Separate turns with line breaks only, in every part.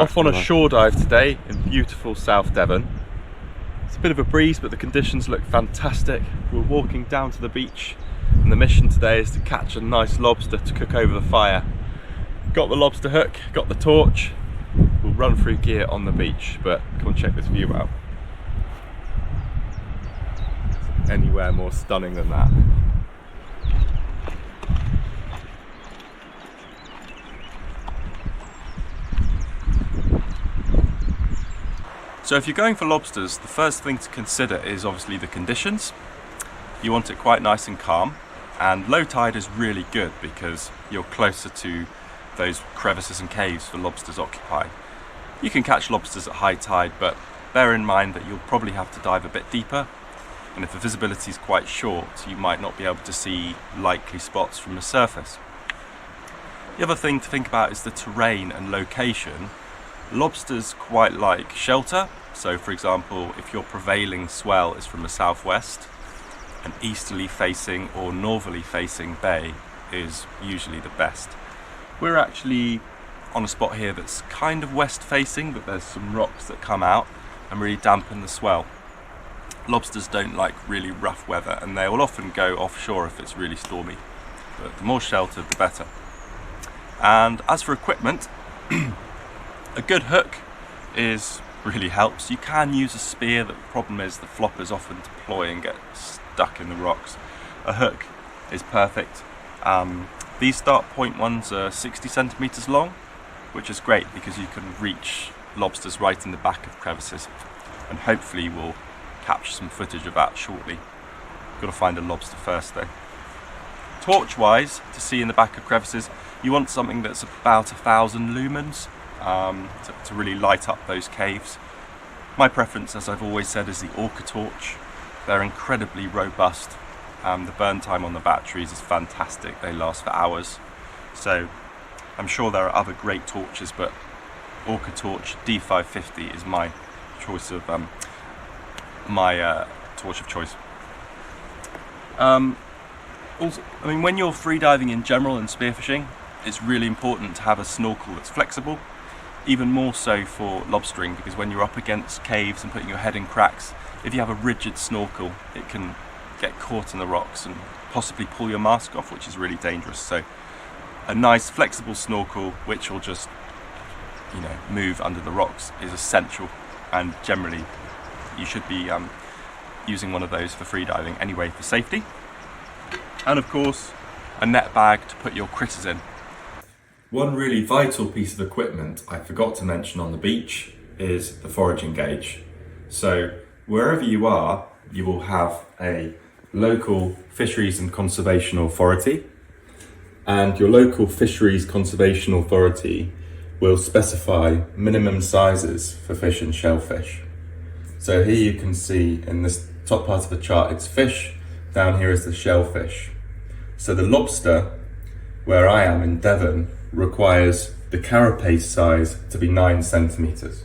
Off on a shore dive today in beautiful South Devon. It's a bit of a breeze, but the conditions look fantastic. We're walking down to the beach and the mission today is to catch a nice lobster to cook over the fire. Got the lobster hook, got the torch. We'll run through gear on the beach, but come and check this view out. Anywhere more stunning than that. So if you're going for lobsters, the first thing to consider is obviously the conditions. You want it quite nice and calm, and low tide is really good because you're closer to those crevices and caves the lobsters occupy. You can catch lobsters at high tide, but bear in mind that you'll probably have to dive a bit deeper, and if the visibility is quite short, you might not be able to see likely spots from the surface. The other thing to think about is the terrain and location. Lobsters quite like shelter, so for example, if your prevailing swell is from the southwest, an easterly facing or northerly facing bay is usually the best. We're actually on a spot here that's kind of west facing, but there's some rocks that come out and really dampen the swell. Lobsters don't like really rough weather and they will often go offshore if it's really stormy, but the more sheltered the better. And as for equipment, a good hook really helps. You can use a spear. The problem is the floppers often deploy and get stuck in the rocks. A hook is perfect. These start point ones are 60 centimeters long, which is great because you can reach lobsters right in the back of crevices, and hopefully we'll capture some footage of that shortly. Got to find a lobster first though. Torch wise, to see in the back of crevices, you want something that's about 1,000 lumens. To really light up those caves. My preference, as I've always said, is the Orca torch. They're incredibly robust. The burn time on the batteries is fantastic. They last for hours. So I'm sure there are other great torches, but Orca torch D550 is my choice of torch of choice. Also, I mean, when you're freediving in general and spearfishing, it's really important to have a snorkel that's flexible. Even more so for lobstering, because when you're up against caves and putting your head in cracks, if you have a rigid snorkel, it can get caught in the rocks and possibly pull your mask off, which is really dangerous. So a nice flexible snorkel, which will just, move under the rocks, is essential. And generally, you should be using one of those for freediving anyway for safety. And of course, a net bag to put your critters in. One really vital piece of equipment I forgot to mention on the beach is the foraging gauge. So wherever you are, you will have a local fisheries and conservation authority, and your local fisheries conservation authority will specify minimum sizes for fish and shellfish. So here you can see in this top part of the chart it's fish, down here is the shellfish. So the lobster, where I am in Devon, requires the carapace size to be 9 centimeters.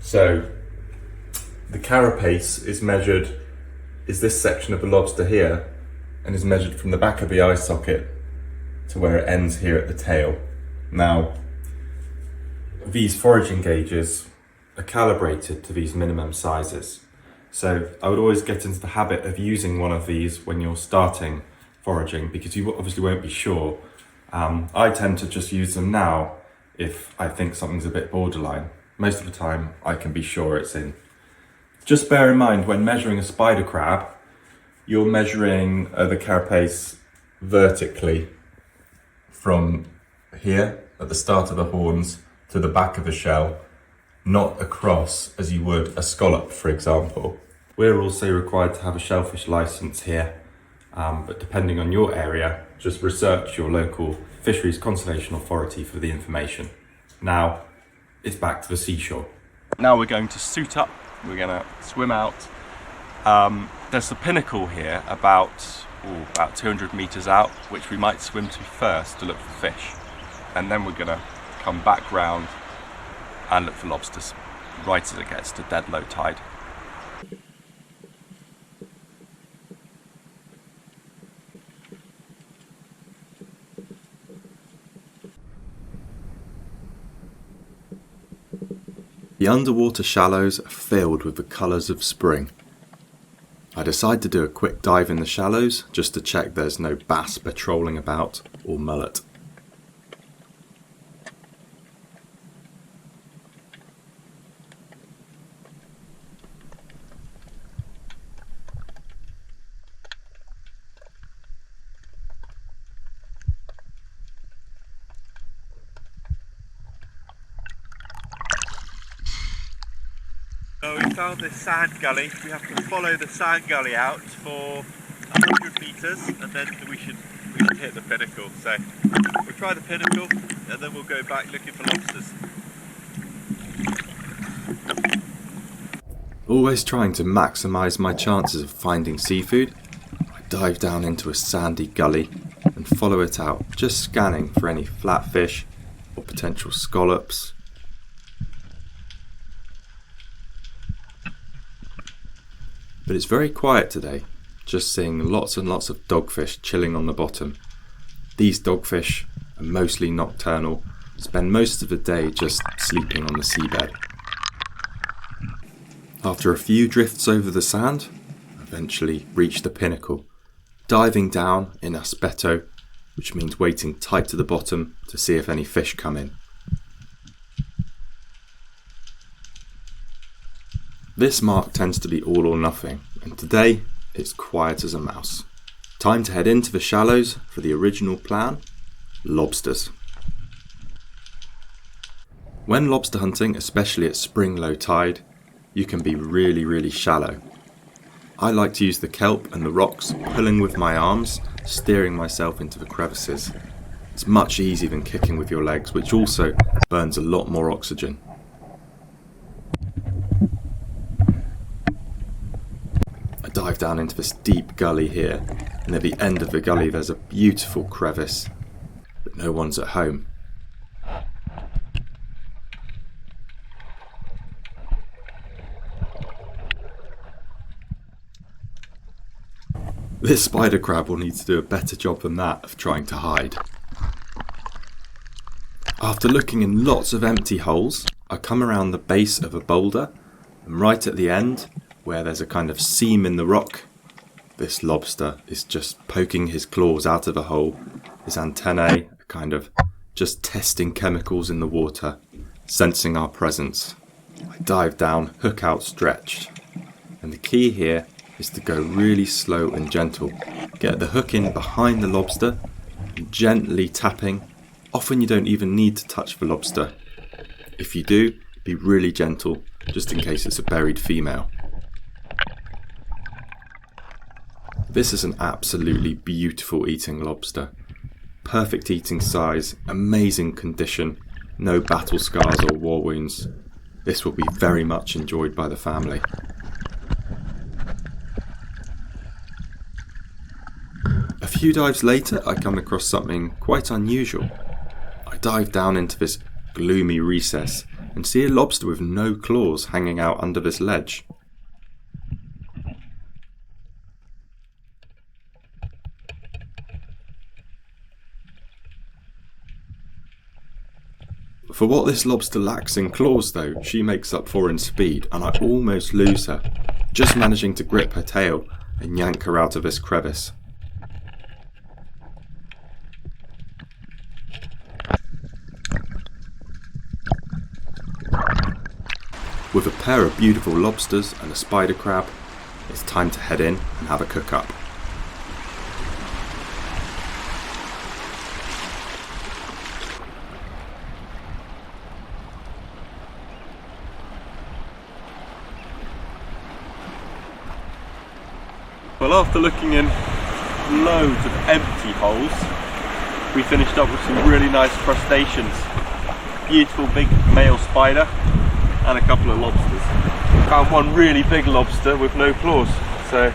So the carapace is this section of the lobster here, and is measured from the back of the eye socket to where it ends here at the tail. Now, these foraging gauges are calibrated to these minimum sizes. So I would always get into the habit of using one of these when you're starting foraging, because you obviously won't be sure. I tend to just use them now if I think something's a bit borderline. Most of the time I can be sure it's in. Just bear in mind when measuring a spider crab, you're measuring the carapace vertically from here at the start of the horns to the back of the shell, not across as you would a scallop, for example. We're also required to have a shellfish license here, but depending on your area, just research your local fisheries conservation authority for the information. Now, it's back to the seashore. Now we're going to suit up, we're going to swim out. There's a pinnacle here about 200 meters out, which we might swim to first to look for fish. And then we're going to come back round and look for lobsters, right as it gets to dead low tide.
The underwater shallows are filled with the colours of spring. I decide to do a quick dive in the shallows just to check there's no bass patrolling about or mullet.
So we found this sand gully. We have to follow the sand gully out for 100 metres and then we should hit the pinnacle. So we'll try the pinnacle and then we'll go back looking for lobsters.
Always trying to maximise my chances of finding seafood, I dive down into a sandy gully and follow it out, just scanning for any flatfish or potential scallops. But it's very quiet today, just seeing lots and lots of dogfish chilling on the bottom. These dogfish are mostly nocturnal, spend most of the day just sleeping on the seabed. After a few drifts over the sand, I eventually reach the pinnacle, diving down in aspetto, which means waiting tight to the bottom to see if any fish come in. This mark tends to be all or nothing, and today it's quiet as a mouse. Time to head into the shallows for the original plan, lobsters. When lobster hunting, especially at spring low tide, you can be really shallow. I like to use the kelp and the rocks, pulling with my arms, steering myself into the crevices. It's much easier than kicking with your legs, which also burns a lot more oxygen. I dive down into this deep gully here, and at the end of the gully there's a beautiful crevice, but no one's at home. This spider crab will need to do a better job than that of trying to hide. After looking in lots of empty holes, I come around the base of a boulder, and right at the end, where there's a kind of seam in the rock, this lobster is just poking his claws out of a hole, his antennae are kind of just testing chemicals in the water, sensing our presence. I dive down, hook outstretched, and the key here is to go really slow and gentle. Get the hook in behind the lobster, and gently tapping. Often you don't even need to touch the lobster. If you do, be really gentle, just in case it's a buried female. This is an absolutely beautiful eating lobster. Perfect eating size, amazing condition, no battle scars or war wounds. This will be very much enjoyed by the family. A few dives later, I come across something quite unusual. I dive down into this gloomy recess and see a lobster with no claws hanging out under this ledge. For what this lobster lacks in claws though, she makes up for in speed, and I almost lose her, just managing to grip her tail and yank her out of this crevice. With a pair of beautiful lobsters and a spider crab, it's time to head in and have a cook up.
Well, after looking in loads of empty holes, we finished up with some really nice crustaceans. Beautiful big male spider and a couple of lobsters. Found one really big lobster with no claws. So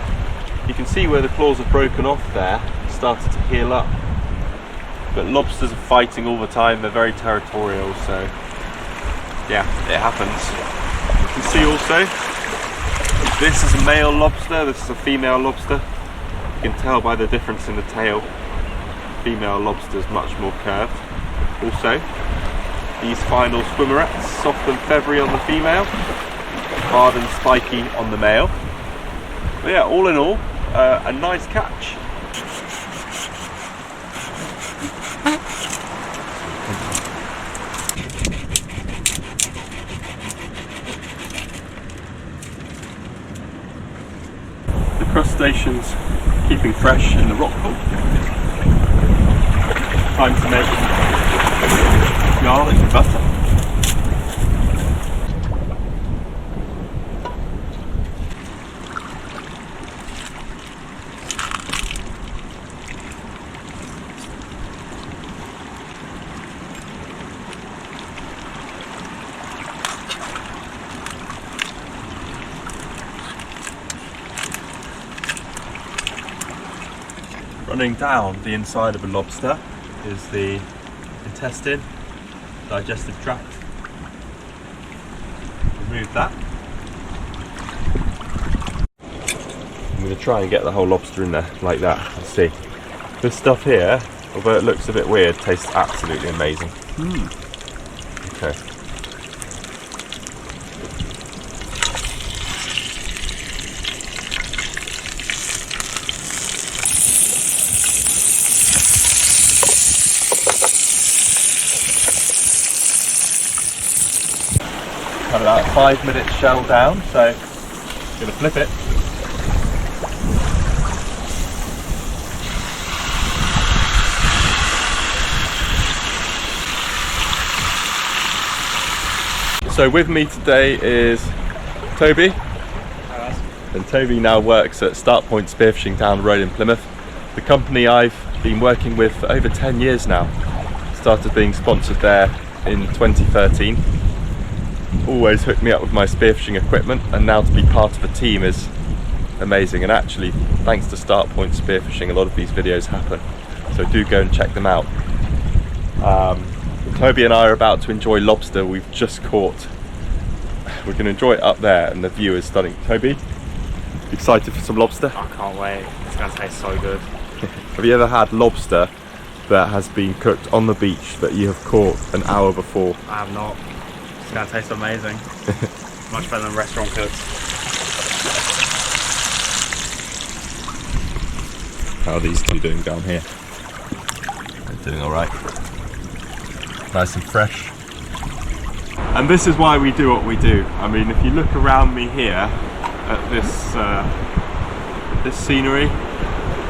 you can see where the claws have broken off there, started to heal up. But lobsters are fighting all the time, they're very territorial, so yeah, it happens. You can see also, this is a male lobster, this is a female lobster. You can tell by the difference in the tail. Female lobster is much more curved. Also, These final swimmerets, soft and feathery on the female, hard and spiky on the male. But yeah, all in all, a nice catch. The crustaceans keeping fresh in the rock pool. Time to make garlic and butter. Running down the inside of a lobster is the intestine, digestive tract. Remove that. I'm going to try and get the whole lobster in there like that. Let's see. This stuff here, although it looks a bit weird, tastes absolutely amazing. Okay. Had about 5 minutes shell down, so I'm going to flip it. So with me today is Toby.
Hi.
And Toby now works at Start Point Spearfishing down the road in Plymouth. The company I've been working with for over 10 years now. Started being sponsored there in 2013. Always hooked me up with my spearfishing equipment, and now to be part of a team is amazing. And actually, thanks to Start Point Spearfishing, a lot of these videos happen. So do go and check them out. Toby and I are about to enjoy lobster we've just caught. We're going to enjoy it up there, and the view is stunning. Toby, excited for some lobster?
I can't wait. It's going to taste so good.
Have you ever had lobster that has been cooked on the beach that you have caught an hour before?
I have not. It's going to taste amazing. Much better than restaurant cooks.
How are these two doing down here? They're doing alright. Nice and fresh. And this is why we do what we do. I mean, if you look around me here at this scenery,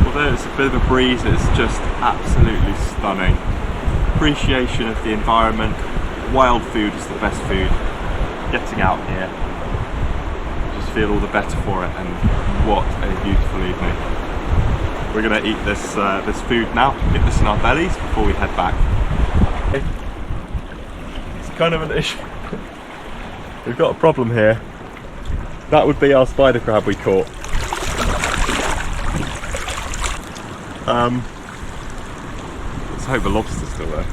although it's a bit of a breeze, it's just absolutely stunning. Appreciation of the environment. Wild food is the best food. Getting out here, just feel all the better for it, and what a beautiful evening. We're going to eat this food now, get this in our bellies before we head back. It's kind of an issue. We've got a problem here. That would be our spider crab we caught. Let's hope the lobster's still there.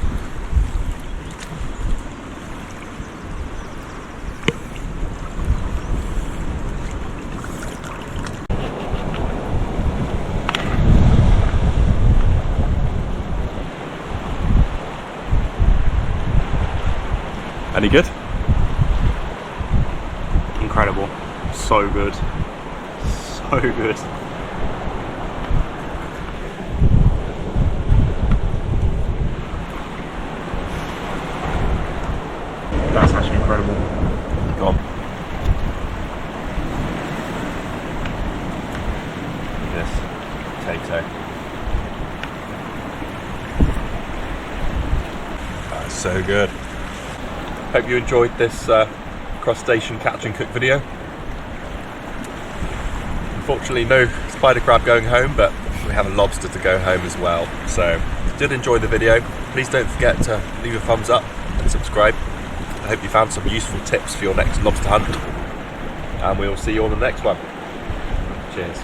Any good?
Incredible. So good. So good. That's actually incredible.
Go on. This potato. That's so good. Hope you enjoyed this crustacean catch and cook video. Unfortunately no spider crab going home, but we have a lobster to go home as well. So if you did enjoy the video, please don't forget to leave a thumbs up and subscribe. I hope you found some useful tips for your next lobster hunt, and we will see you on the next one. Cheers.